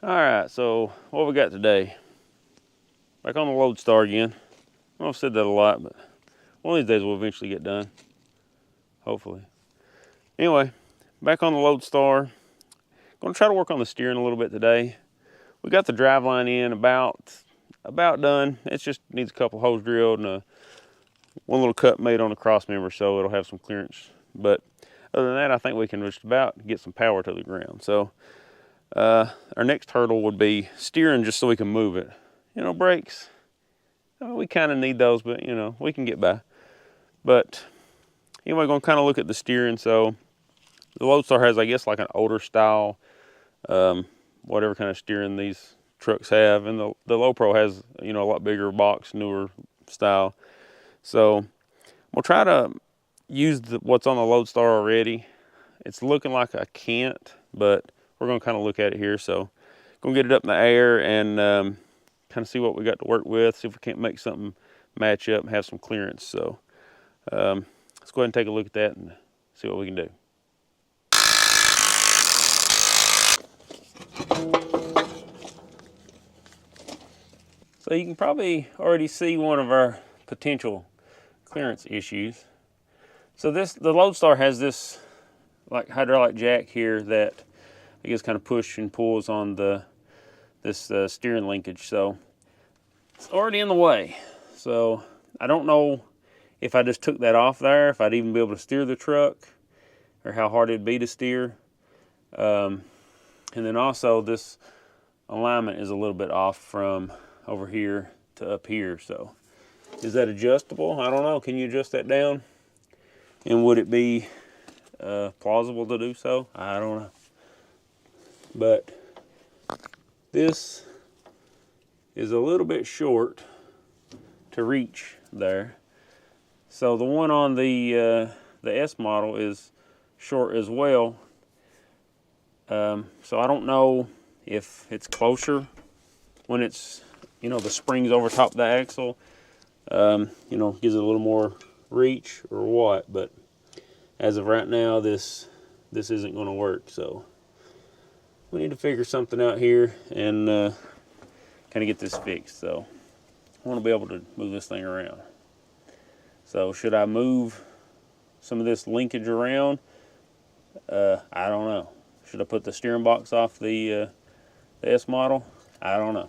Alright, so what we got today? Back on the Loadstar again. I know I've said that a lot, but one of these days we'll eventually get done. Hopefully. Anyway, back on the Loadstar. Gonna try to work on the steering a little bit today. We got the driveline in about done. It just needs a couple holes drilled and one little cut made on the crossmember so it'll have some clearance. But other than that, I think we can just about get some power to the ground. So our next hurdle would be steering just so we can move it. You know, brakes, we kind of need those, but you know, we can get by. But anyway, we're gonna kind of look at the steering. So the Loadstar has, I guess, like an older style, whatever kind of steering these trucks have. And the lopro has, you know, a lot bigger box, newer style. So we'll try to use what's on the Loadstar already. It's looking like I can't, but we're gonna kind of look at it here. So gonna get it up in the air and kind of see what we got to work with, see if we can't make something match up and have some clearance. So let's go ahead and take a look at that and see what we can do. So you can probably already see one of our potential clearance issues. So the Loadstar has this like hydraulic jack here that I guess kind of pushes and pulls on this steering linkage. So it's already in the way. So I don't know if I just took that off there, if I'd even be able to steer the truck or how hard it'd be to steer. And then also this alignment is a little bit off from over here to up here. So is that adjustable? I don't know. Can you adjust that down? And would it be plausible to do so? I don't know. But this is a little bit short to reach there. So the one on the S model is short as well. So I don't know if it's closer when it's, you know, the springs over top of the axle, you know, gives it a little more reach or what. But as of right now, this isn't going to work. So we need to figure something out here and kind of get this fixed. So I want to be able to move this thing around. So should I move some of this linkage around? I don't know. Should I put the steering box off the S model? I don't know.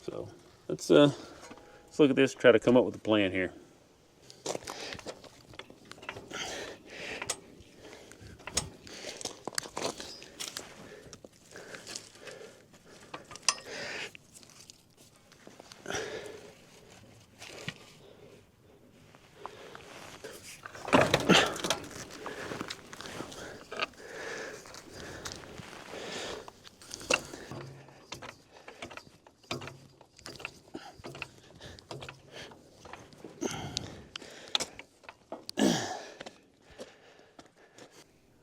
So let's look at this and try to come up with a plan here.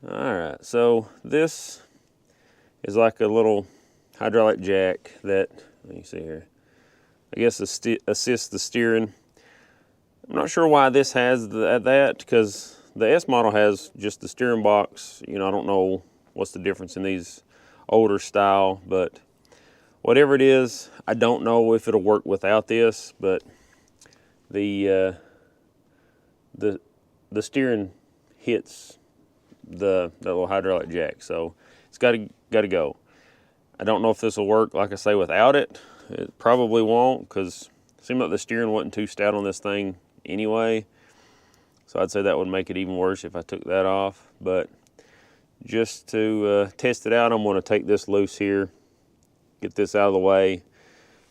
Alright, so this is like a little hydraulic jack that, let me see here, I guess assists the steering. I'm not sure why this has that, because the S model has just the steering box. You know, I don't know what's the difference in these older style, but whatever it is, I don't know if it'll work without this, but the steering hits the little hydraulic jack, so it's got to go. I don't know if this will work, like I say, without it. It probably won't, because it seemed like the steering wasn't too stout on this thing anyway, so I'd say that would make it even worse if I took that off. But just to test it out, I'm going to take this loose here, get this out of the way,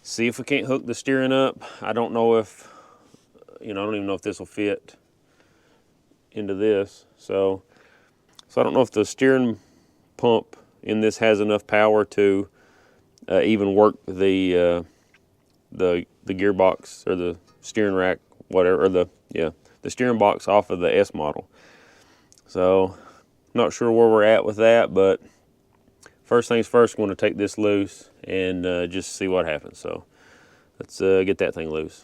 see if we can't hook the steering up. I don't know if, you know, I don't even know if this will fit into this. So I don't know if the steering pump in this has enough power to even work the gearbox or the steering rack, whatever, or the steering box off of the S model. So not sure where we're at with that, but first things first, we're going to take this loose and just see what happens. So let's get that thing loose.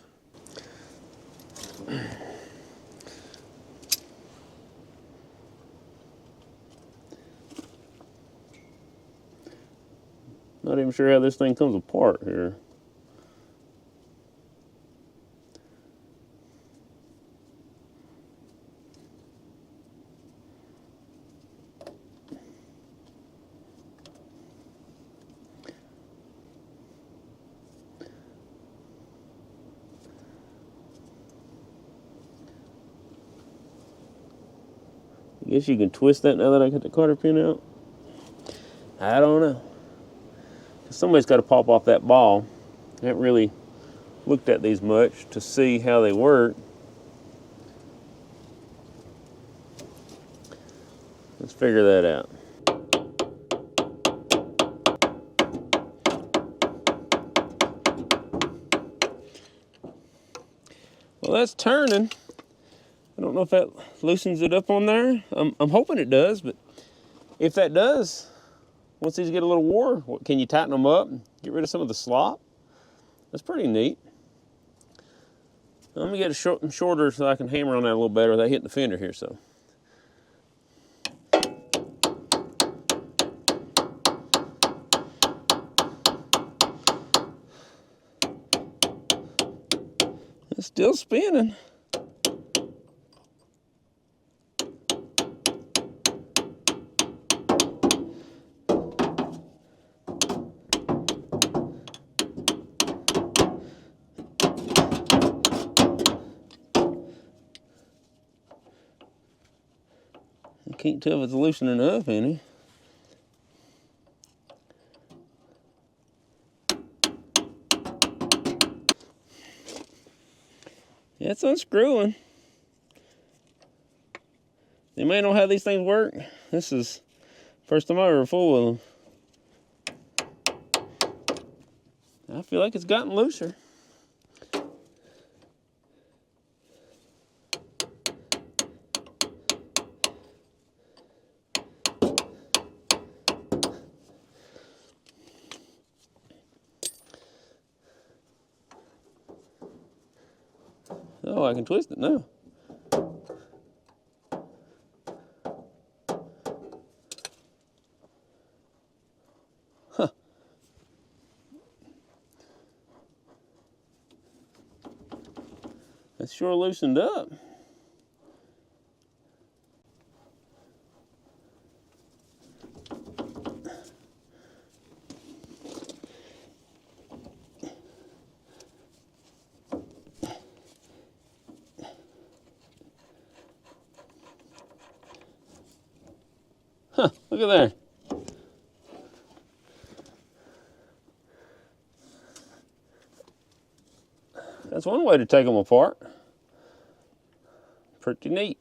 Not even sure how this thing comes apart here. I guess you can twist that now that I got the cotter pin out. I don't know. Somebody's got to pop off that ball. I haven't really looked at these much to see how they work. Let's figure that out. Well, that's turning. I don't know if that loosens it up on there. I'm hoping it does, but if that does, once these get a little wore, can you tighten them up and get rid of some of the slop? That's pretty neat. I'm gonna get it shorter so I can hammer on that a little better without hitting the fender here. So. It's still spinning. I can't tell if it's loosening up any. Yeah, it's unscrewing. They may know how these things work. This is the first time I ever fooled with them. I feel like it's gotten looser. Oh, I can twist it now. Huh. It's sure loosened up. Huh, look at there. That's one way to take them apart. Pretty neat.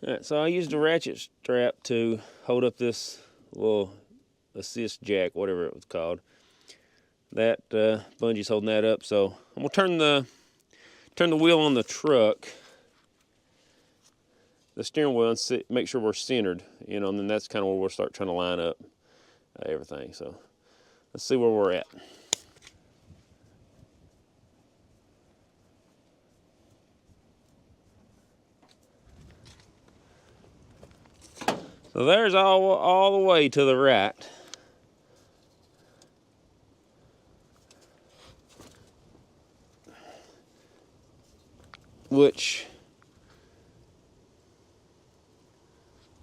Alright, so I used a ratchet strap to hold up this little assist jack, whatever it was called. That bungee's holding that up, so I'm gonna turn the wheel on the truck, the steering wheel, and make sure we're centered, you know, and then that's kind of where we'll start trying to line up everything. So let's see where we're at. So there's all the way to the right. Which,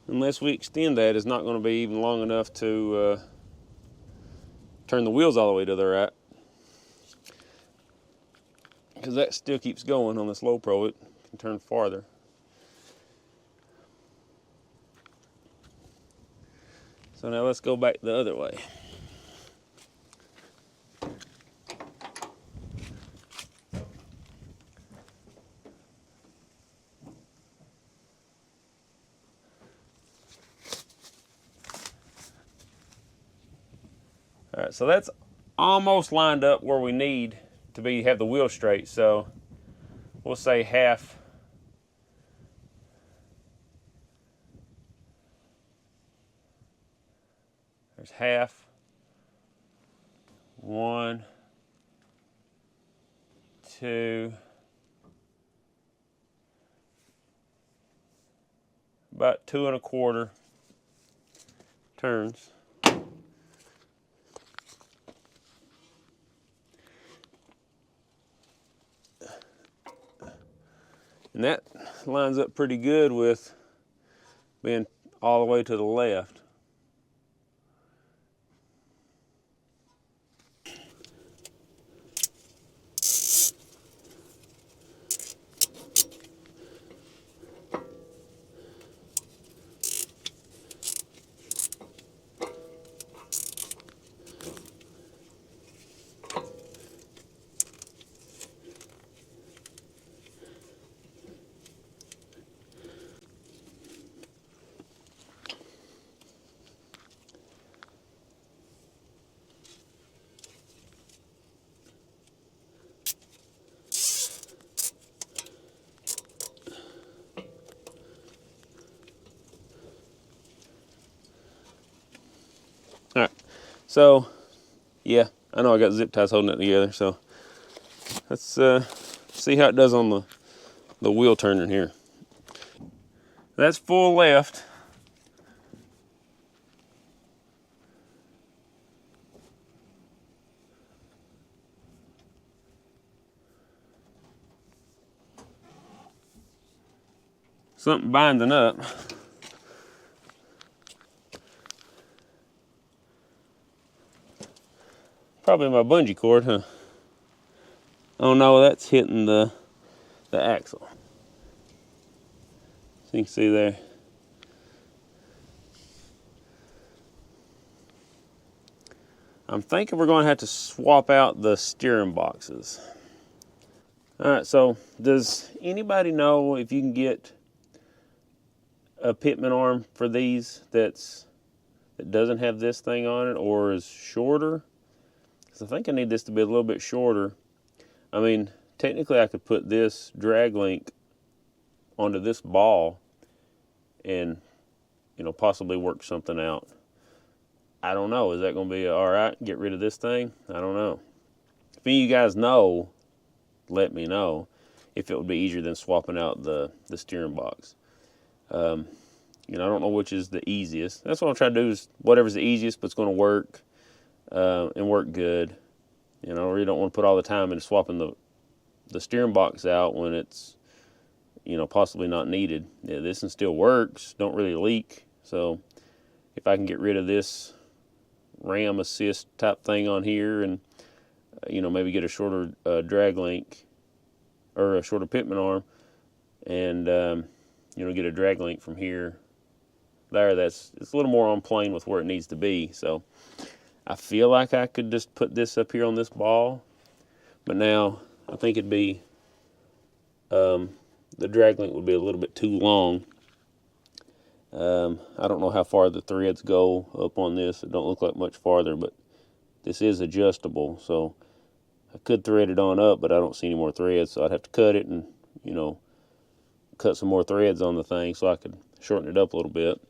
unless we extend that, is not going to be even long enough to turn the wheels all the way to the right. Because that still keeps going on this Lowpro, it can turn farther. So now let's go back the other way. All right, so that's almost lined up where we need to have the wheel straight. So we'll say half. There's half. 1, 2, about 2 1/4 turns. And that lines up pretty good with being all the way to the left. All right, so yeah, I know I got zip ties holding it together, so let's see how it does on the wheel turning here. That's full left. Something binding up. Probably my bungee cord, huh? Oh no, that's hitting the axle. So you can see there. I'm thinking we're going to have to swap out the steering boxes. All right, so does anybody know if you can get a Pitman arm for these that doesn't have this thing on it or is shorter? Because I think I need this to be a little bit shorter. I mean, technically I could put this drag link onto this ball and, you know, possibly work something out. I don't know. Is that going to be all right? Get rid of this thing? I don't know. If any of you guys know, let me know if it would be easier than swapping out the steering box. You know, I don't know which is the easiest. That's what I'm trying to do, is whatever's the easiest but it's going to work and work good. You know, I really don't want to put all the time into swapping the steering box out when it's, you know, possibly not needed. Yeah, this one still works, don't really leak. So if I can get rid of this ram assist type thing on here and, you know, maybe get a shorter drag link or a shorter Pitman arm and, you know, get a drag link from here, there, it's a little more on plane with where it needs to be. So I feel like I could just put this up here on this ball, but now I think it'd be, the drag link would be a little bit too long. I don't know how far the threads go up on this. It don't look like much farther, but this is adjustable, so I could thread it on up, but I don't see any more threads, so I'd have to cut it and, you know, cut some more threads on the thing so I could shorten it up a little bit.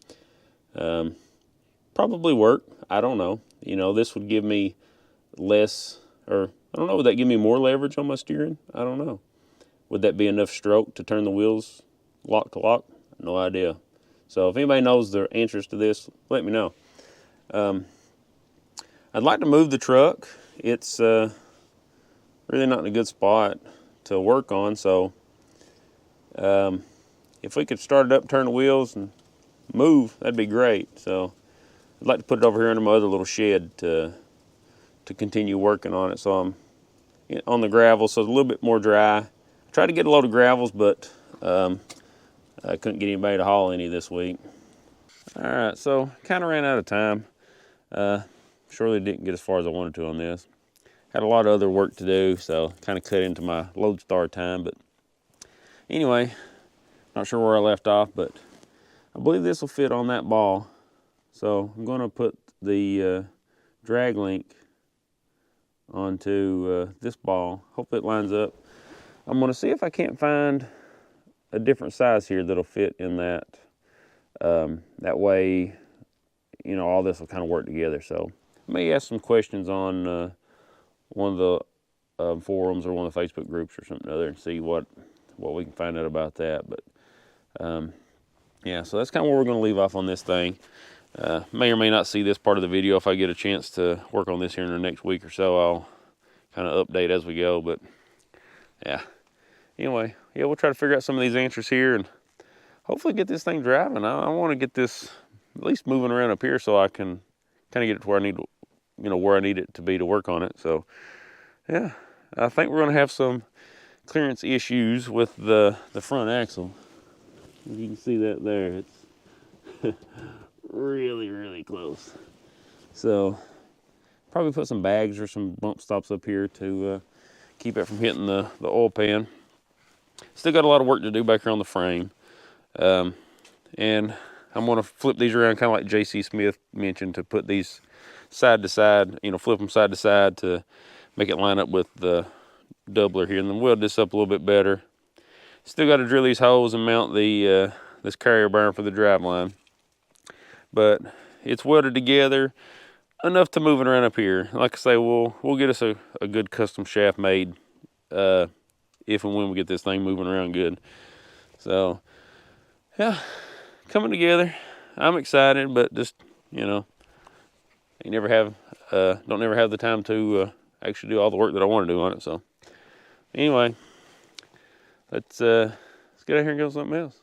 Probably work. I don't know. You know, this would give me less, or I don't know, would that give me more leverage on my steering? I don't know. Would that be enough stroke to turn the wheels lock to lock? No idea. So if anybody knows the answers to this, let me know. I'd like to move the truck. It's really not in a good spot to work on, so if we could start it up, turn the wheels, and move, that'd be great. So I'd like to put it over here under my other little shed to continue working on it. So I'm on the gravel, so it's a little bit more dry. I tried to get a load of gravels, but I couldn't get anybody to haul any this week. All right, so kind of ran out of time. Surely didn't get as far as I wanted to on this. Had a lot of other work to do, so kind of cut into my Loadstar time. But anyway, not sure where I left off, but I believe this will fit on that ball. So I'm going to put the drag link onto this ball. Hope it lines up. I'm going to see if I can't find a different size here that'll fit in that. That way, you know, all this will kind of work together. So I may ask some questions on one of the forums or one of the Facebook groups or something other and see what we can find out about that. But yeah, so that's kind of where we're going to leave off on this thing. May or may not see this part of the video. If I get a chance to work on this here in the next week or so, I'll kind of update as we go. But yeah, anyway, yeah, we'll try to figure out some of these answers here and hopefully get this thing driving. I want to get this at least moving around up here so I can kind of get it to where I need, where I need it to be to work on it. So yeah, I think we're going to have some clearance issues with the front axle. As you can see that there, it's really, really close. So probably put some bags or some bump stops up here to keep it from hitting the oil pan. Still got a lot of work to do back here on the frame. And I'm going to flip these around kind of like J.C. Smith mentioned, to put these side to side, flip them side to side to make it line up with the doubler here, and then weld this up a little bit better. Still got to drill these holes and mount the this carrier bearing for the driveline, but it's welded together enough to move it around up here. Like I say, we'll get us a good custom shaft made if and when we get this thing moving around good. So yeah, coming together. I'm excited, but just you never have don't never have the time to actually do all the work that I want to do on it. So anyway, let's get out here and go something else.